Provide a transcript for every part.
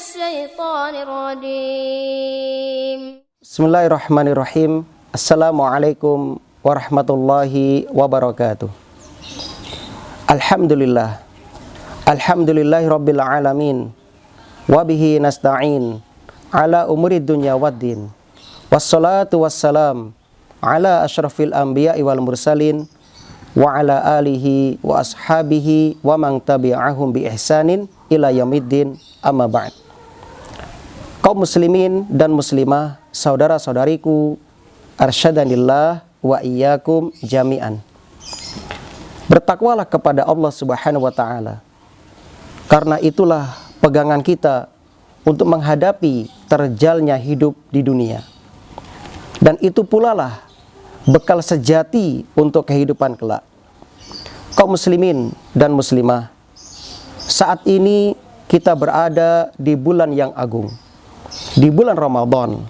الشيطان الرجيم. Bismillahirrahmanirrahim. Assalamualaikum warahmatullahi wabarakatuh. Alhamdulillahi rabbil alamin. Wabihi nasta'in ala umuri dunya waddin. Wassalatu wassalam ala ashrafil anbiya'i wal mursalin wa ala alihi wa ashabihi wa man tabi'ahum bi ihsanin ila yaumiddin, amma ba'd. Kaum muslimin dan muslimah, saudara-saudariku, arsyadanillah wa iyyakum jami'an. Bertakwalah kepada Allah Subhanahu wa taala. Karena itulah pegangan kita untuk menghadapi terjalnya hidup di dunia. Dan itu pula lah bekal sejati untuk kehidupan kelak. Kaum muslimin dan muslimah, saat ini kita berada di bulan yang agung, di bulan Ramadan.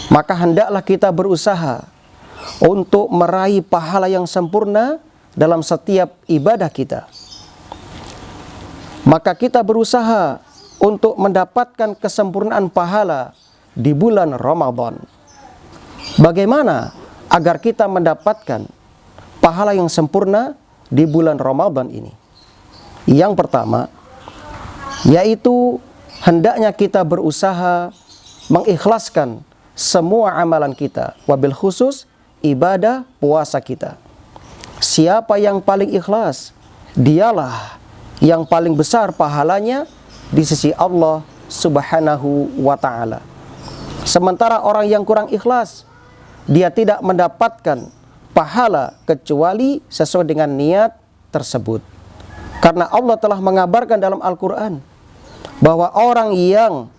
Maka hendaklah kita berusaha untuk meraih pahala yang sempurna dalam setiap ibadah kita. Maka kita berusaha untuk mendapatkan kesempurnaan pahala di bulan Ramadan. Bagaimana agar kita mendapatkan pahala yang sempurna di bulan Ramadan ini? Yang pertama, yaitu hendaknya kita berusaha mengikhlaskan semua amalan kita, wabil khusus ibadah puasa kita. Siapa yang paling ikhlas, dialah yang paling besar pahalanya di sisi Allah Subhanahu wa ta'ala. Sementara orang yang kurang ikhlas, dia tidak mendapatkan pahala kecuali sesuai dengan niat tersebut. Karena Allah telah mengabarkan dalam Al-Quran bahwa orang yang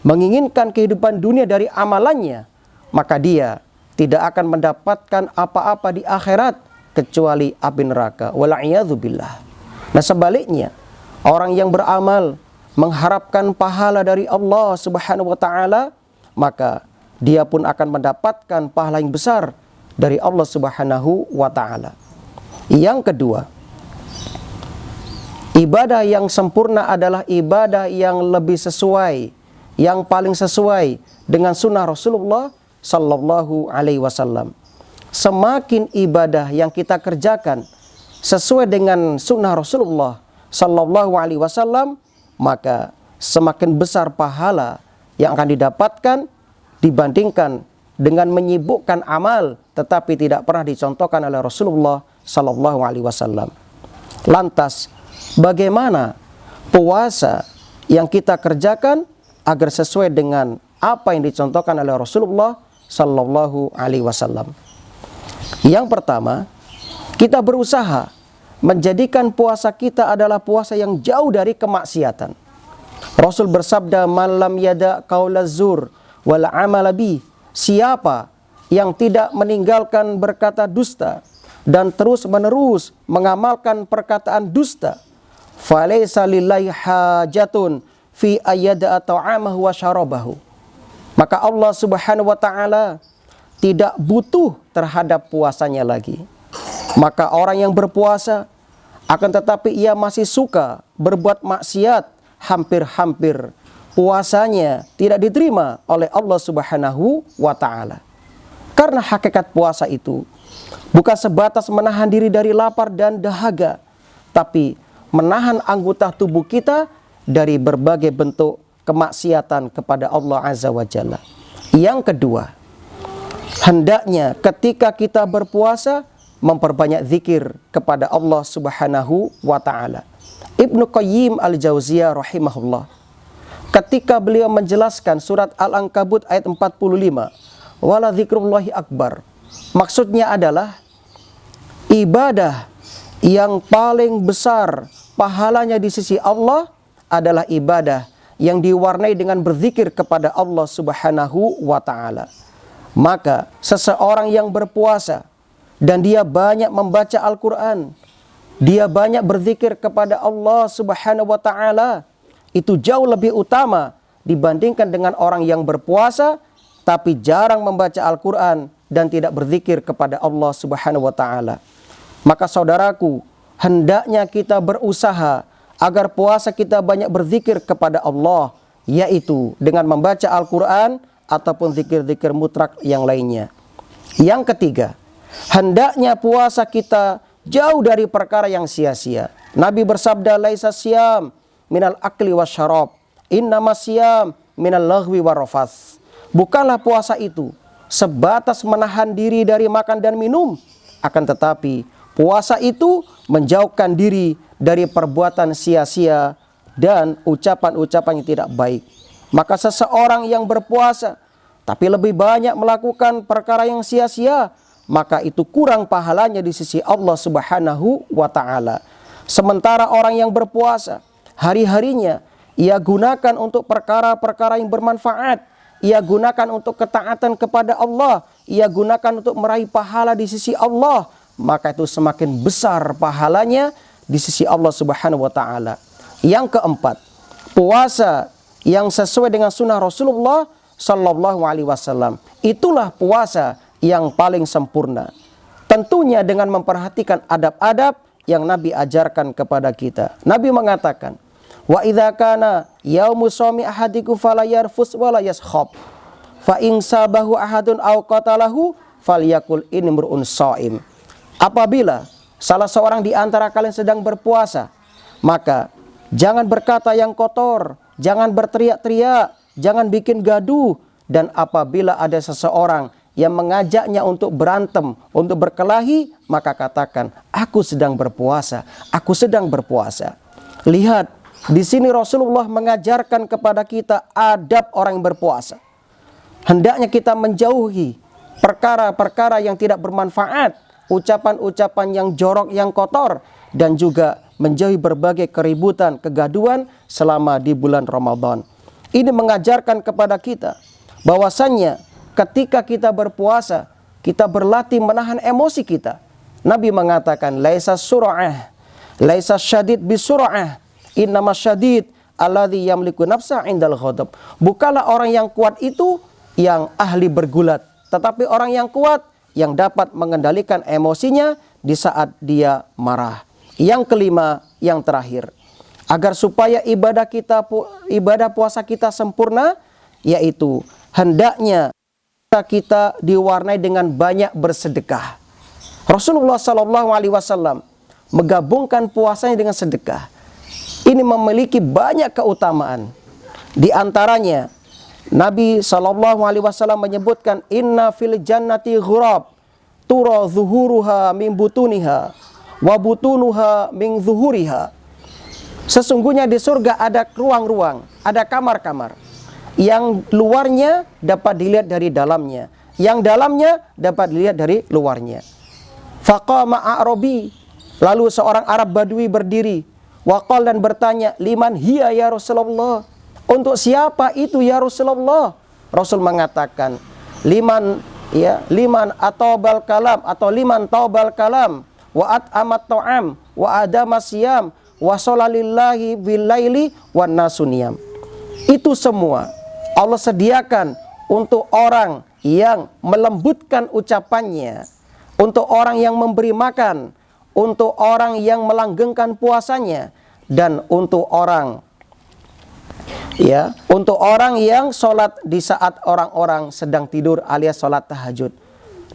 menginginkan kehidupan dunia dari amalannya, maka dia tidak akan mendapatkan apa-apa di akhirat kecuali api neraka. Wala'iyadzubillah. Nah sebaliknya, orang yang beramal mengharapkan pahala dari Allah Subhanahu wa ta'ala, maka dia pun akan mendapatkan pahala yang besar dari Allah Subhanahu wa ta'ala. Yang kedua, ibadah yang sempurna adalah ibadah yang lebih sesuai, yang paling sesuai dengan sunnah Rasulullah Sallallahu Alaihi Wasallam. Semakin ibadah yang kita kerjakan sesuai dengan sunnah Rasulullah Sallallahu Alaihi Wasallam, maka semakin besar pahala yang akan didapatkan dibandingkan dengan menyibukkan amal tetapi tidak pernah dicontohkan oleh Rasulullah Sallallahu Alaihi Wasallam. Lantas, bagaimana puasa yang kita kerjakan agar sesuai dengan apa yang dicontohkan oleh Rasulullah Sallallahu Alaihi Wasallam? Yang pertama, kita berusaha menjadikan puasa kita adalah puasa yang jauh dari kemaksiatan. Rasul bersabda, "Man lam yada qaulaz zur wal amala bi." Siapa yang tidak meninggalkan berkata dusta dan terus-menerus mengamalkan perkataan dusta, falaysa lillahi hajatun fi ayyada ta'amahu wa syarabahu. Maka Allah Subhanahu wa ta'ala tidak butuh terhadap puasanya lagi. Maka orang yang berpuasa akan tetapi ia masih suka berbuat maksiat, hampir-hampir puasanya tidak diterima oleh Allah Subhanahu wa ta'ala. Karena hakikat puasa itu bukan sebatas menahan diri dari lapar dan dahaga, tapi menahan anggota tubuh kita dari berbagai bentuk kemaksiatan kepada Allah Azza wa Jalla. Yang kedua, hendaknya ketika kita berpuasa memperbanyak zikir kepada Allah Subhanahu wa ta'ala. Ibnu Qayyim al-Jauziyah rahimahullah, ketika beliau menjelaskan surat Al-Ankabut ayat 45, wala dzikrullahi akbar, maksudnya adalah ibadah yang paling besar pahalanya di sisi Allah adalah ibadah yang diwarnai dengan berzikir kepada Allah Subhanahu wa ta'ala. Maka seseorang yang berpuasa dan dia banyak membaca Al-Quran, dia banyak berzikir kepada Allah Subhanahu wa ta'ala, itu jauh lebih utama dibandingkan dengan orang yang berpuasa tapi jarang membaca Al-Quran dan tidak berzikir kepada Allah Subhanahu wa ta'ala. Maka saudaraku, hendaknya kita berusaha agar puasa kita banyak berzikir kepada Allah, yaitu dengan membaca Al-Quran ataupun zikir-zikir mutlak yang lainnya. Yang ketiga, hendaknya puasa kita jauh dari perkara yang sia-sia. Nabi bersabda, laisa siyam minal akli wasyarab, innamas siyam minal laghwi warafas. Bukanlah puasa itu sebatas menahan diri dari makan dan minum, akan tetapi puasa itu menjauhkan diri dari perbuatan sia-sia dan ucapan-ucapan yang tidak baik. Maka seseorang yang berpuasa tapi lebih banyak melakukan perkara yang sia-sia, maka itu kurang pahalanya di sisi Allah Subhanahu wa ta'ala. Sementara orang yang berpuasa, hari-harinya ia gunakan untuk perkara-perkara yang bermanfaat, ia gunakan untuk ketaatan kepada Allah, ia gunakan untuk meraih pahala di sisi Allah, maka itu semakin besar pahalanya di sisi Allah Subhanahu wa ta'ala. Yang keempat, puasa yang sesuai dengan sunnah Rasulullah Sallallahu Alaihi Wasallam, itulah puasa yang paling sempurna. Tentunya dengan memperhatikan adab-adab yang Nabi ajarkan kepada kita. Nabi mengatakan, wa idza kana yaumu shaumi ahadikum fala yarfus wala yaskhab, fa in sabahu ahadun aw qatalahu falyakul inimruun shaim. Apabila salah seorang di antara kalian sedang berpuasa, maka jangan berkata yang kotor, jangan berteriak-teriak, jangan bikin gaduh. Dan apabila ada seseorang yang mengajaknya untuk berantem, untuk berkelahi, maka katakan, aku sedang berpuasa, aku sedang berpuasa. Lihat, di sini Rasulullah mengajarkan kepada kita adab orang yang berpuasa. Hendaknya kita menjauhi perkara-perkara yang tidak bermanfaat, ucapan-ucapan yang jorok, yang kotor, dan juga menjauhi berbagai keributan, kegaduhan selama di bulan Ramadan. Ini mengajarkan kepada kita bahwasannya ketika kita berpuasa, kita berlatih menahan emosi kita. Nabi mengatakan, laisa sura'ah, laisa syadid bisura'ah, innama syadid alladhi yamliku nafsa indal ghadab. Bukanlah orang yang kuat itu yang ahli bergulat, tetapi orang yang kuat yang dapat mengendalikan emosinya di saat dia marah. Yang kelima, yang terakhir, agar supaya ibadah puasa kita sempurna, yaitu hendaknya kita diwarnai dengan banyak bersedekah. Rasulullah Sallallahu Alaihi Wasallam menggabungkan puasanya dengan sedekah. Ini memiliki banyak keutamaan. Di antaranya, Nabi Sallallahu Alaihi Wasallam menyebutkan, inna fil jannati ghurab tura zuhuruha min butuniha wa butunuha min zuhuriha. Sesungguhnya di surga ada ruang-ruang, ada kamar-kamar. Yang luarnya dapat dilihat dari dalamnya, yang dalamnya dapat dilihat dari luarnya. Faqama a'rabi, lalu seorang Arab Badui berdiri, waqal dan bertanya, liman hiya ya Rasulullah? Untuk siapa itu ya Rasulullah? Rasul mengatakan, liman atobal kalam, atau liman tobal kalam, wa at'amat ta'am, wa adama siyam, wa sholalillahi billaili wa nasuniyam. Itu semua Allah sediakan untuk orang yang melembutkan ucapannya, untuk orang yang memberi makan, untuk orang yang melanggengkan puasanya, dan untuk orang yang sholat di saat orang-orang sedang tidur alias sholat tahajud.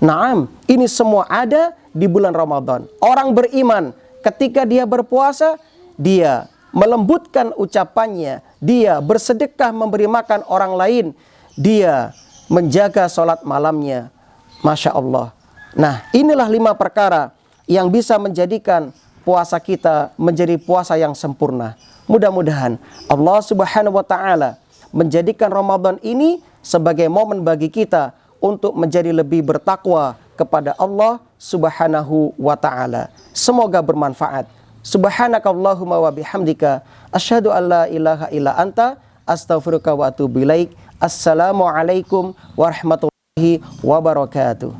Naam, ini semua ada di bulan Ramadan. Orang beriman ketika dia berpuasa, dia melembutkan ucapannya, dia bersedekah memberi makan orang lain, dia menjaga sholat malamnya. Masya Allah. Nah, inilah 5 perkara yang bisa menjadikan puasa kita menjadi puasa yang sempurna. Mudah-mudahan Allah Subhanahu wa ta'ala menjadikan Ramadan ini sebagai momen bagi kita untuk menjadi lebih bertakwa kepada Allah Subhanahu wa ta'ala. Semoga bermanfaat. Subhanakallahumma wa bihamdika asyhadu an la ilaha illa anta astaghfiruka wa atubu ilaik. Assalamualaikum warahmatullahi wabarakatuh.